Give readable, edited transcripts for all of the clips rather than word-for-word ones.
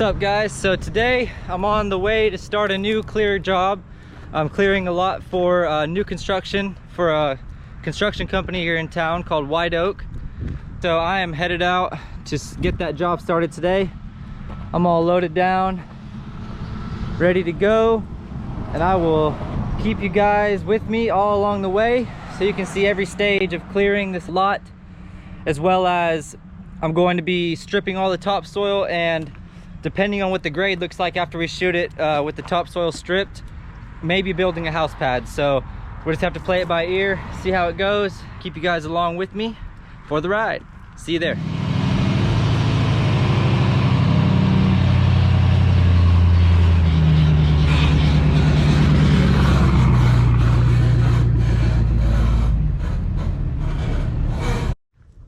What's up, guys? So today I'm on the way to start a new clear job. I'm clearing a lot for new construction for a construction company here in town called White Oak. So I am headed out to get that job started today. I'm all loaded down, ready to go, and I will keep you guys with me all along the way so you can see every stage of clearing this lot, as well as I'm going to be stripping all the topsoil, and depending on what the grade looks like after we shoot it with the topsoil stripped, maybe building a house pad. So we'll just have to play it by ear, see how it goes, keep you guys along with me for the ride. See you there.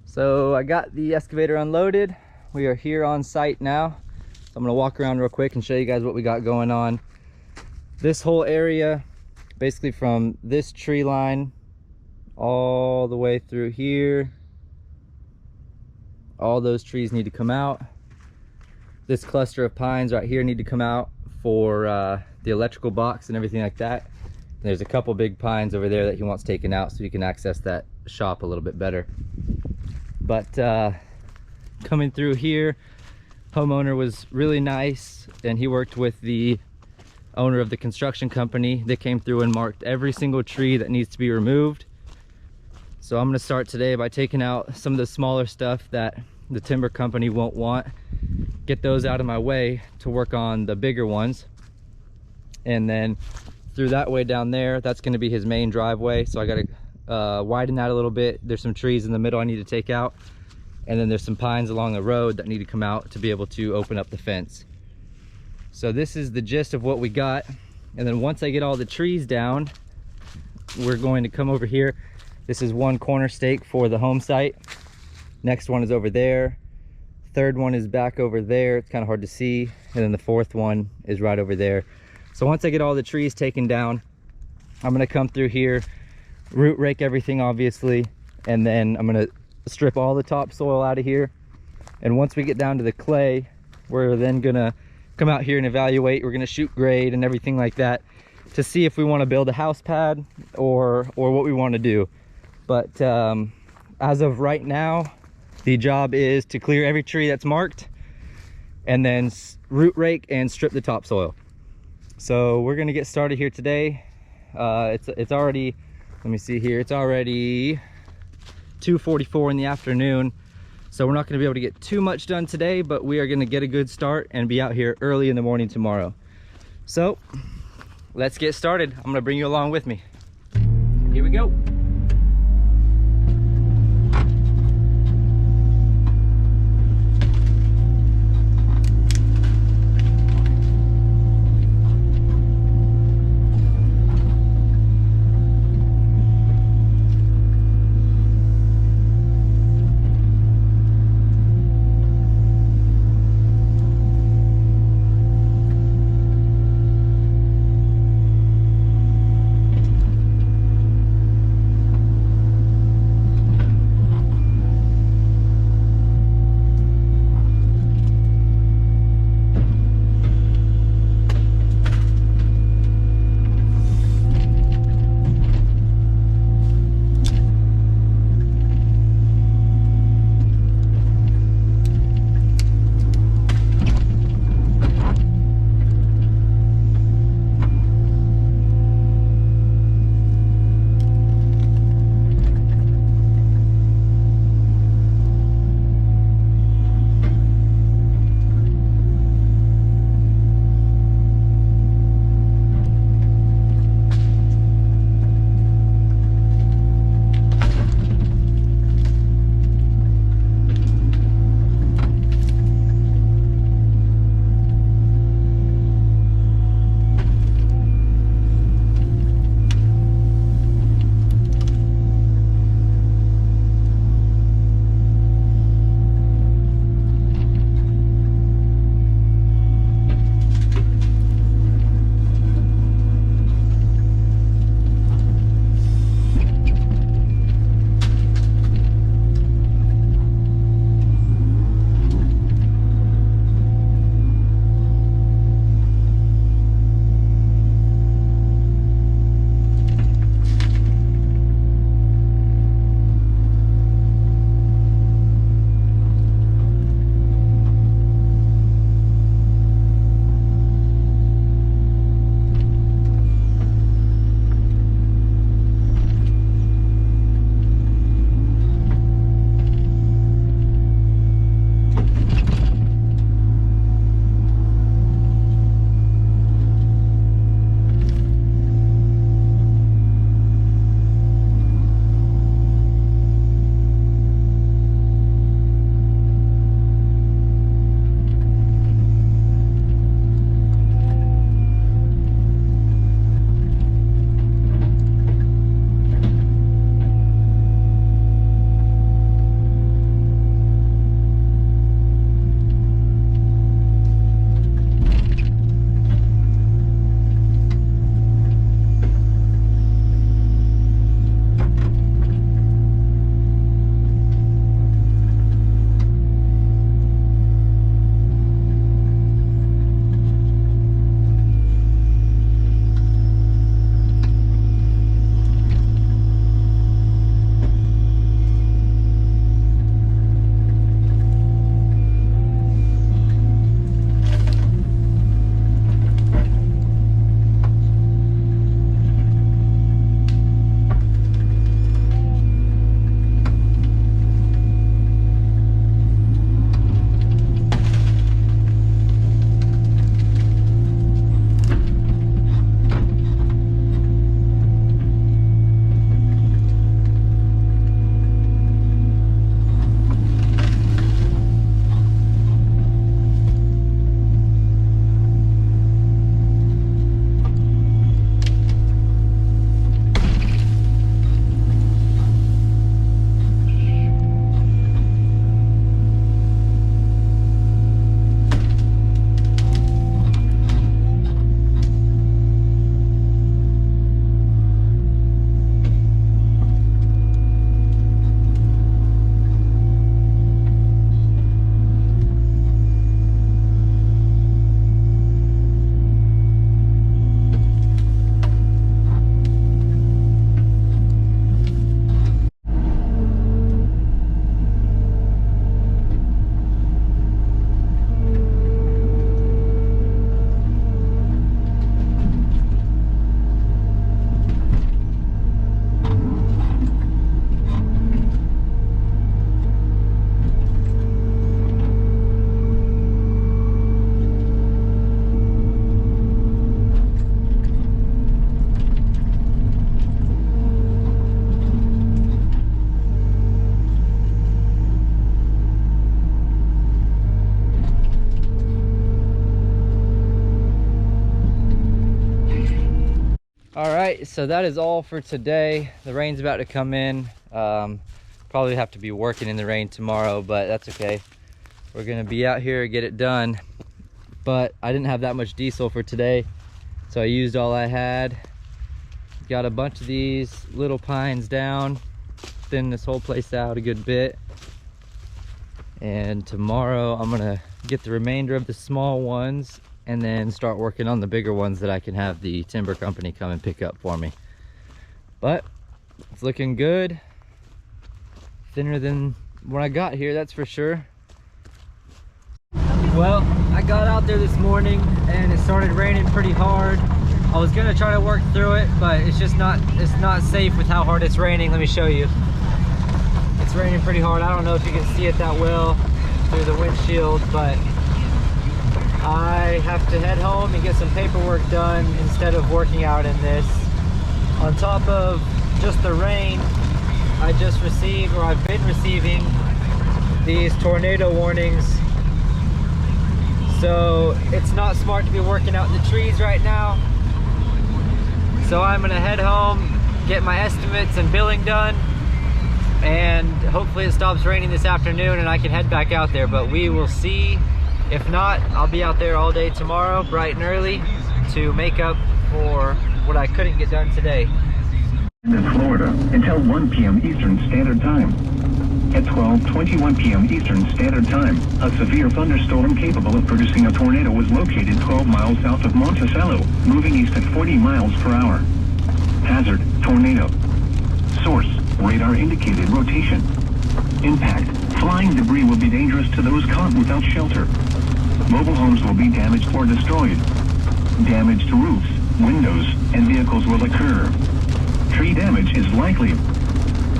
So I got the excavator unloaded. We are here on site now. So I'm gonna walk around real quick and show you guys what we got going on. This whole area, basically from this tree line all the way through here, all those trees need to come out. This cluster of pines right here need to come out for the electrical box and everything like that. And there's a couple big pines over there that he wants taken out so you can access that shop a little bit better. But coming through here, homeowner was really nice, and he worked with the owner of the construction company. They came through and marked every single tree that needs to be removed. So I'm going to start today by taking out some of the smaller stuff that the timber company won't want, get those out of my way to work on the bigger ones. And then through that way down there, that's going to be his main driveway. So I got to widen that a little bit. There's some trees in the middle I need to take out, and then there's some pines along the road that need to come out to be able to open up the fence. So this is the gist of what we got. And then once I get all the trees down, we're going to come over here. This is one corner stake for the home site. Next one is over there. Third one is back over there. It's kind of hard to see. And then the fourth one is right over there. So once I get all the trees taken down, I'm going to come through here, root rake everything obviously, and then I'm going to strip all the topsoil out of here. And once we get down to the clay, we're then gonna come out here and evaluate. We're gonna shoot grade and everything like that to see if we want to build a house pad or what we want to do. But as of right now, the job is to clear every tree that's marked and then root rake and strip the topsoil. So we're gonna get started here today. It's already, let me see here, it's already 2:44 in the afternoon, so we're not going to be able to get too much done today, but we are going to get a good start and be out here early in the morning tomorrow. So let's get started. I'm going to bring you along with me. Here we go. so that is all for today. The rain's about to come in. Probably have to be working in the rain tomorrow, but that's okay. We're gonna be out here, get it done. But I didn't have that much diesel for today, so I used all I had. Got a bunch of these little pines down, thin this whole place out a good bit. And tomorrow I'm gonna get the remainder of the small ones and then start working on the bigger ones that I can have the timber company come and pick up for me. But it's looking good. Thinner than when I got here, that's for sure. Well, I got out there this morning and it started raining pretty hard. I was gonna try to work through it, but it's not safe with how hard it's raining. Let me show you. It's raining pretty hard. I don't know if you can see it that well through the windshield, but I have to head home and get some paperwork done instead of working out in this. On top of just the rain, I just received, or I've been receiving, these tornado warnings. So it's not smart to be working out in the trees right now. So I'm gonna head home, get my estimates and billing done, and hopefully it stops raining this afternoon and I can head back out there, but we will see. If not, I'll be out there all day tomorrow, bright and early, to make up for what I couldn't get done today. In Florida until 1 p.m. Eastern Standard Time. At 12:21 p.m. Eastern Standard Time, a severe thunderstorm capable of producing a tornado was located 12 miles south of Monticello, moving east at 40 miles per hour. Hazard, tornado. Source, radar indicated rotation. Impact, flying debris will be dangerous to those caught without shelter. Mobile homes will be damaged or destroyed. Damage to roofs, windows, and vehicles will occur. Tree damage is likely.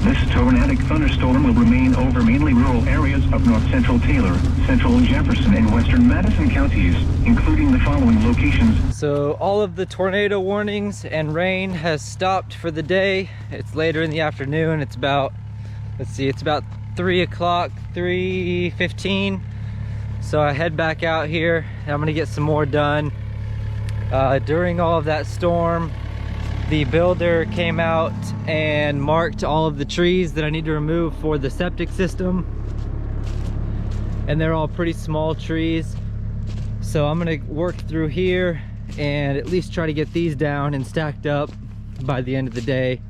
This tornadic thunderstorm will remain over mainly rural areas of north central Taylor, central Jefferson, and western Madison counties, including the following locations. So all of the tornado warnings and rain has stopped for the day. It's later in the afternoon. It's about, let's see, it's about 3 o'clock, 3:15. So I head back out here and I'm gonna get some more done. During all of that storm, the builder came out and marked all of the trees that I need to remove for the septic system. And they're all pretty small trees. So I'm gonna work through here and at least try to get these down and stacked up by the end of the day.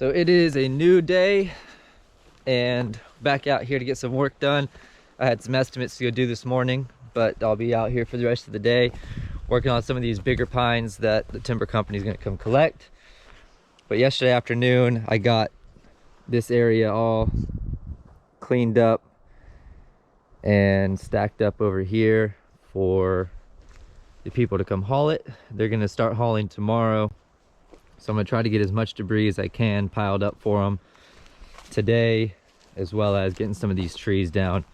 So it is a new day and back out here to get some work done. I had some estimates to go do this morning, but I'll be out here for the rest of the day working on some of these bigger pines that the timber company is going to come collect. But yesterday afternoon I got this area all cleaned up and stacked up over here for the people to come haul it. They're going to start hauling tomorrow, so I'm going to try to get as much debris as I can piled up for them today, as well as getting some of these trees down.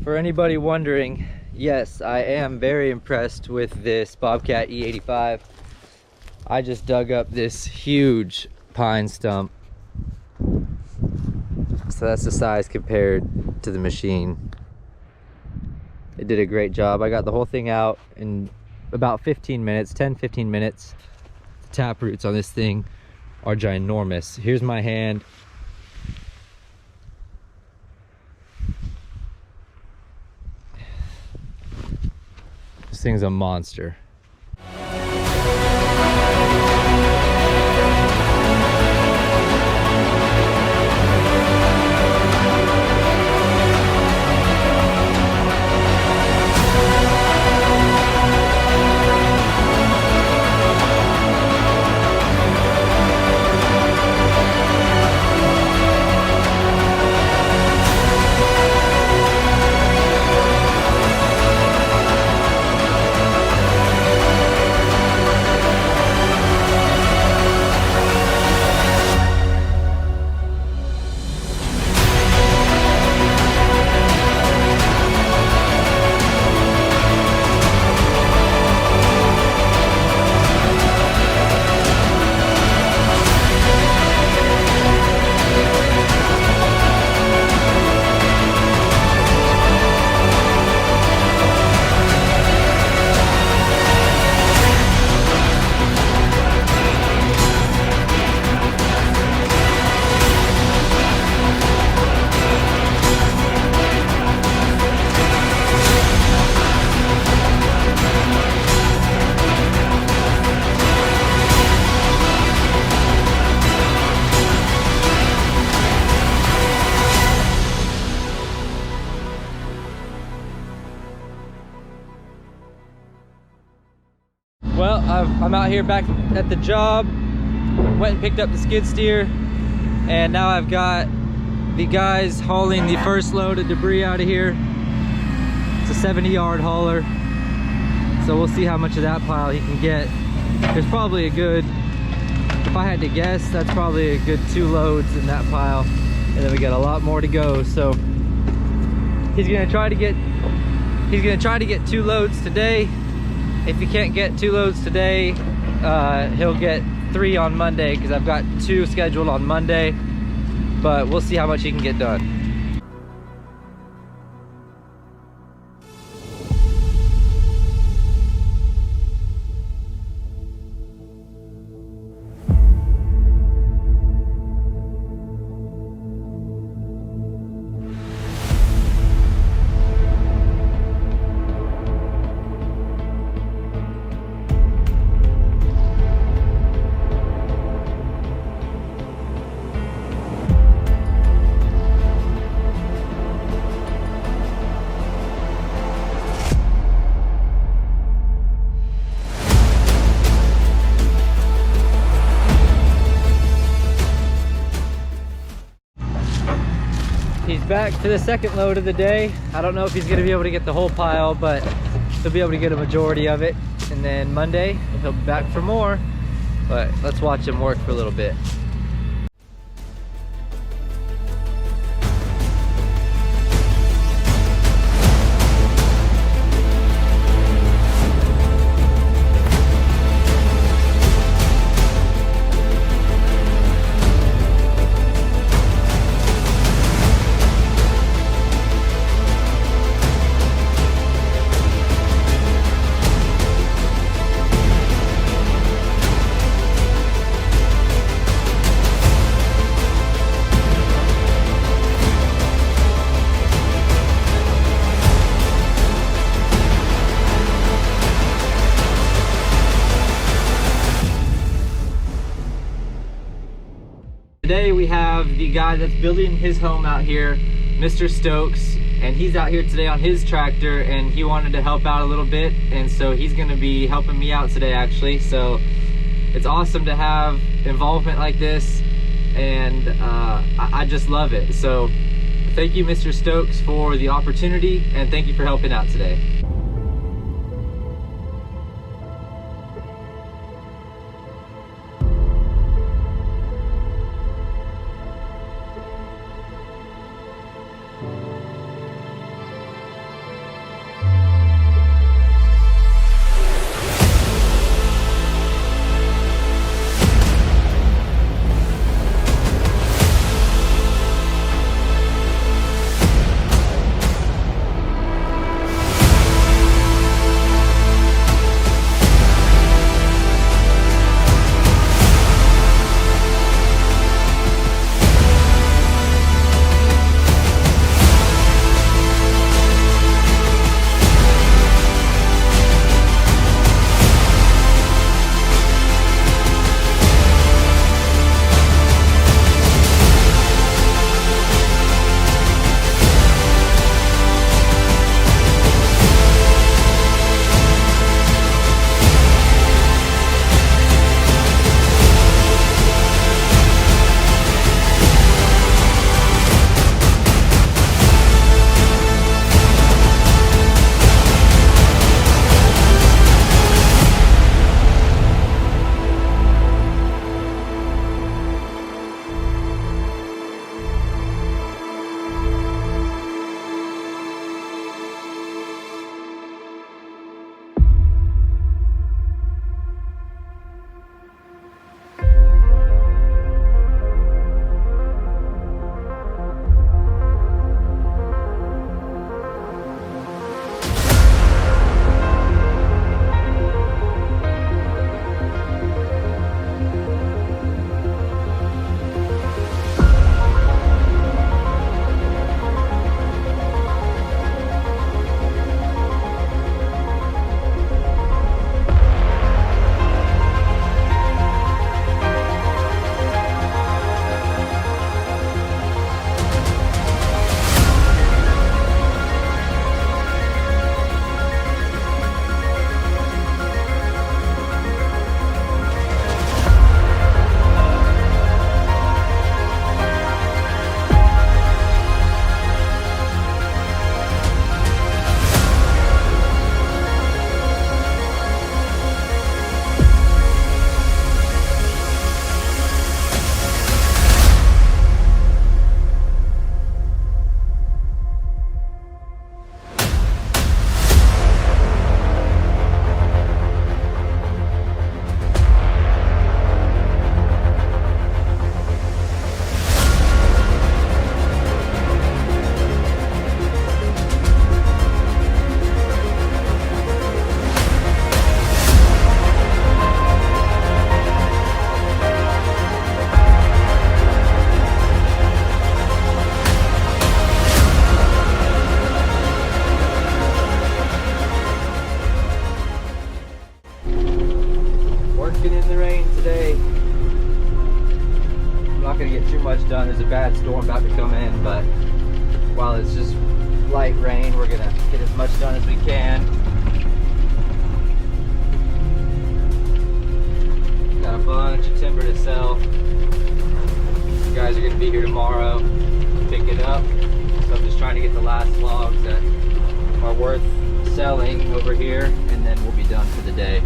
For anybody wondering, yes, I am very impressed with this Bobcat E85. I just dug up this huge pine stump. So that's the size compared to the machine. It did a great job. I got the whole thing out in about 15 minutes, 10-15 minutes. The tap roots on this thing are ginormous. Here's my hand. This thing's a monster. Well, I'm out here back at the job. Went and picked up the skid steer, and now I've got the guys hauling the first load of debris out of here. It's a 70-yard hauler, so we'll see how much of that pile he can get. There's probably a good, if I had to guess, that's probably a good 2 loads in that pile, and then we got a lot more to go. So he's gonna try to get 2 loads today. If he can't get 2 loads today, he'll get 3 on Monday, because I've got 2 scheduled on Monday, but we'll see how much he can get done. He's back for the second load of the day. I don't know if he's gonna be able to get the whole pile, but he'll be able to get a majority of it. And then Monday, he'll be back for more. But let's watch him work for a little bit. today we have the guy that's building his home out here, Mr. Stokes, and he's out here today on his tractor, and he wanted to help out a little bit, and so he's going to be helping me out today actually. So it's awesome to have involvement like this, and I just love it. So thank you, Mr. Stokes, for the opportunity, and thank you for helping out today. Done. There's a bad storm about to come in, but while it's just light rain, we're gonna get as much done as we can. Got a bunch of timber to sell. You guys are gonna be here tomorrow to pick it up, so I'm just trying to get the last logs that are worth selling over here, and then we'll be done for the day.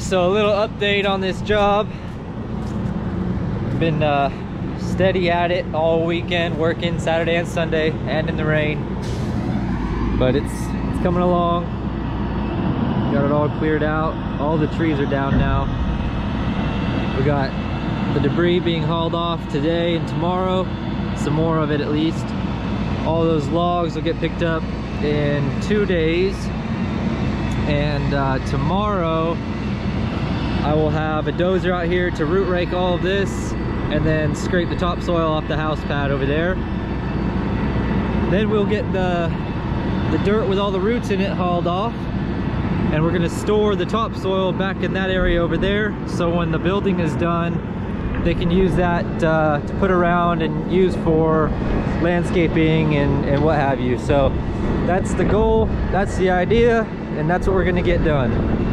So a little update on this job. Been steady at it all weekend, working Saturday and Sunday and in the rain, but it's coming along. Got it all cleared out. All the trees are down now. We got the debris being hauled off today and tomorrow, some more of it at least. All those logs will get picked up in 2 days, and tomorrow I will have a dozer out here to root rake all of this and then scrape the topsoil off the house pad over there. Then we'll get the dirt with all the roots in it hauled off, and we're gonna store the topsoil back in that area over there, so when the building is done they can use that to put around and use for landscaping and what have you. So that's the goal, that's the idea, and that's what we're gonna get done.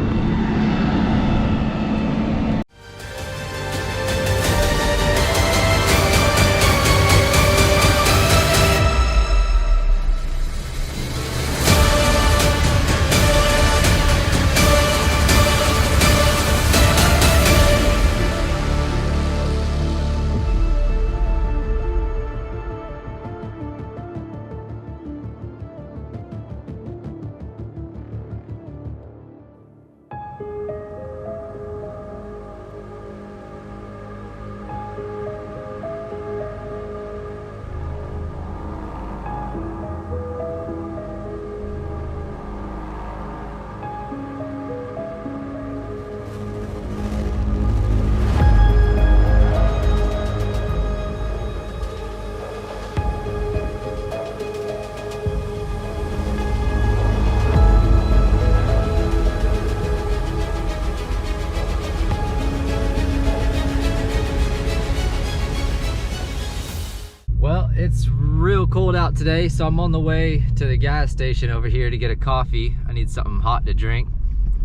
It's real cold out today, so I'm on the way to the gas station over here to get a coffee. I need something hot to drink,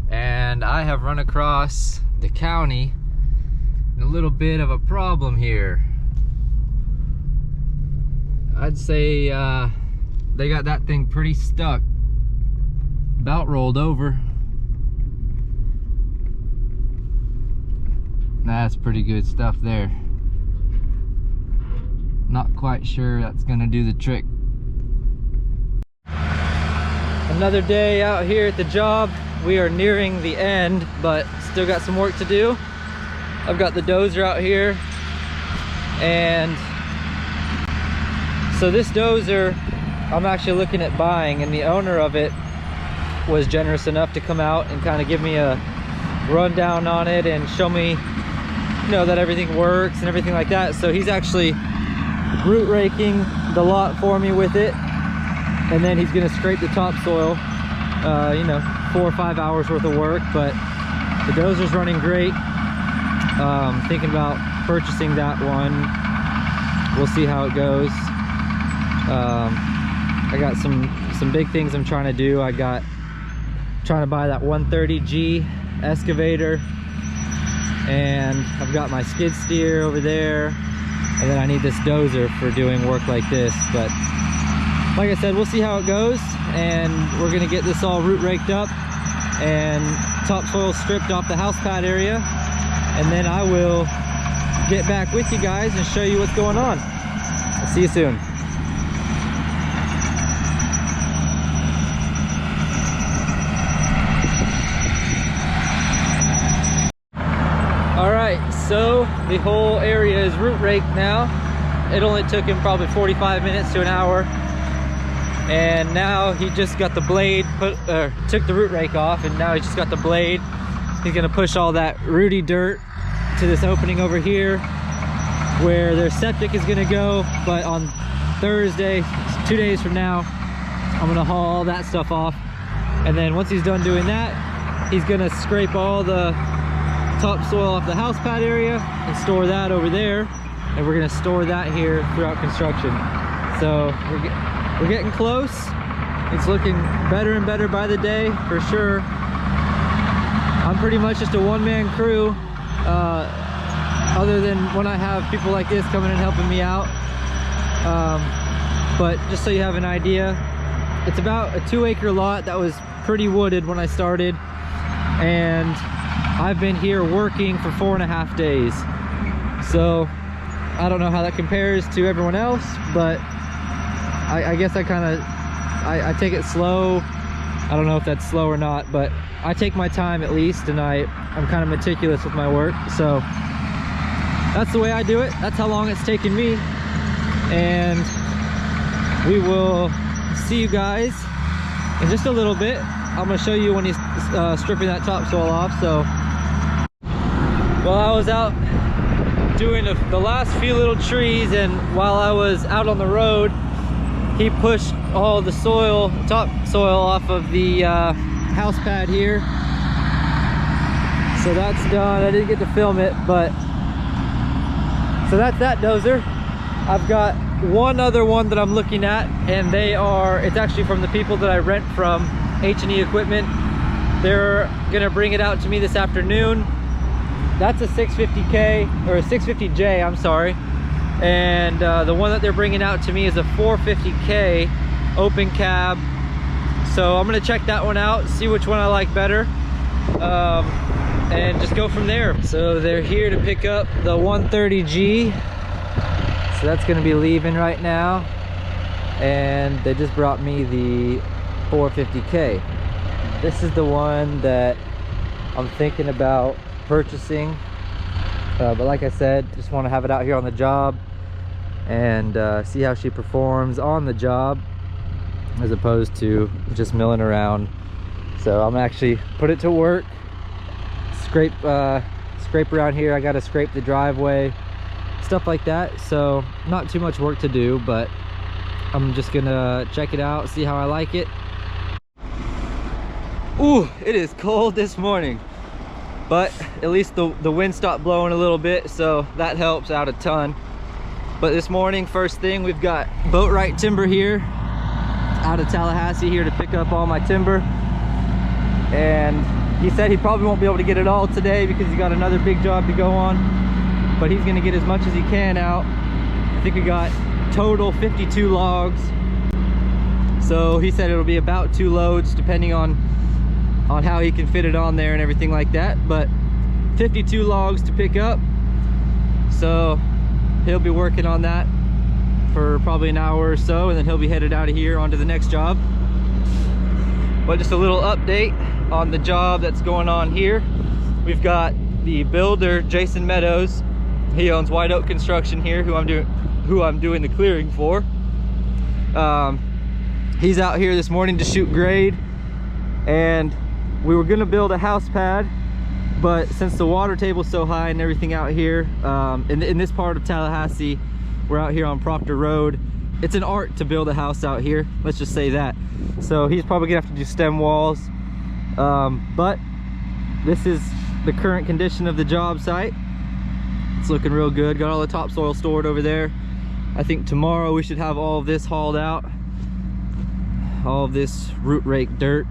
and I have run across the county and a little bit of a problem here. I'd say they got that thing pretty stuck, about rolled over. That's pretty good stuff there. Not quite sure that's gonna do the trick. Another day out here at the job. We are nearing the end, but still got some work to do. I've got the dozer out here, and so this dozer I'm actually looking at buying, and the owner of it was generous enough to come out and kind of give me a rundown on it and show me, you know, that everything works and everything like that. So he's actually root raking the lot for me with it, and then he's gonna scrape the topsoil. You know, 4 or 5 hours worth of work, but the dozer's running great. Thinking about purchasing that one. We'll see how it goes. I got some big things I'm trying to do. Trying to buy that 130G excavator, and I've got my skid steer over there. And then I need this dozer for doing work like this. But like I said, we'll see how it goes, and we're gonna get this all root raked up and topsoil stripped off the house pad area, and then I will get back with you guys and show you what's going on. I'll see you soon. So the whole area is root raked now. It only took him probably 45 minutes to an hour, and now he just got the blade took the root rake off, and now he's just got the blade. He's gonna push all that rooty dirt to this opening over here where their septic is gonna go. But on Thursday, 2 days from now, I'm gonna haul all that stuff off, and then once he's done doing that, he's gonna scrape all the topsoil off the house pad area and store that over there, and we're going to store that here throughout construction. So we're getting close. It's looking better and better by the day, for sure. I'm pretty much just a one-man crew, other than when I have people like this coming and helping me out. But just so you have an idea, it's about a 2-acre lot that was pretty wooded when I started, and I've been here working for 4.5 days. So I don't know how that compares to everyone else, but I guess I take it slow. I don't know if that's slow or not, but I take my time at least, and I'm kind of meticulous with my work. So that's the way I do it. That's how long it's taken me. And we will see you guys in just a little bit. I'm going to show you when he's stripping that topsoil off. So while I was out doing the last few little trees, and while I was out on the road, he pushed all the topsoil off of the house pad here. So that's done. I didn't get to film it, but so that's that dozer. I've got one other one that I'm looking at, and it's actually from the people that I rent from, H&E Equipment. They're gonna bring it out to me this afternoon. That's a 650k, or a 650J, I'm sorry. And the one that they're bringing out to me is a 450k open cab. So I'm gonna check that one out, see which one I like better, and just go from there. So they're here to pick up the 130G. So that's gonna be leaving right now. And they just brought me the 450k. This is the one that I'm thinking about purchasing. But like I said, just want to have it out here on the job and see how she performs on the job, as opposed to just milling around. So I'm actually put it to work, scrape around here. I got to scrape the driveway, stuff like that. So not too much work to do, but I'm just gonna check it out, see how I like it. Ooh, it is cold this morning, but at least the wind stopped blowing a little bit, so that helps out a ton. But this morning, first thing, we've got Boatwright Timber here out of Tallahassee here to pick up all my timber. And he said he probably won't be able to get it all today because he's got another big job to go on, but he's gonna get as much as he can out. I think we got total 52 logs. So he said it'll be about 2 loads depending on how he can fit it on there and everything like that, but 52 logs to pick up. So he'll be working on that for probably an hour or so, and then he'll be headed out of here onto the next job. But just a little update on the job that's going on here. We've got the builder, Jason Meadows. He owns White Oak Construction here, who I'm doing the clearing for. He's out here this morning to shoot grade, and we were gonna build a house pad, but since the water table's so high and everything out here, in this part of Tallahassee, we're out here on Proctor Road. It's an art to build a house out here, let's just say that. So he's probably gonna have to do stem walls, but this is the current condition of the job site. It's looking real good. Got all the topsoil stored over there. I think tomorrow we should have all of this hauled out, all of this root rake dirt.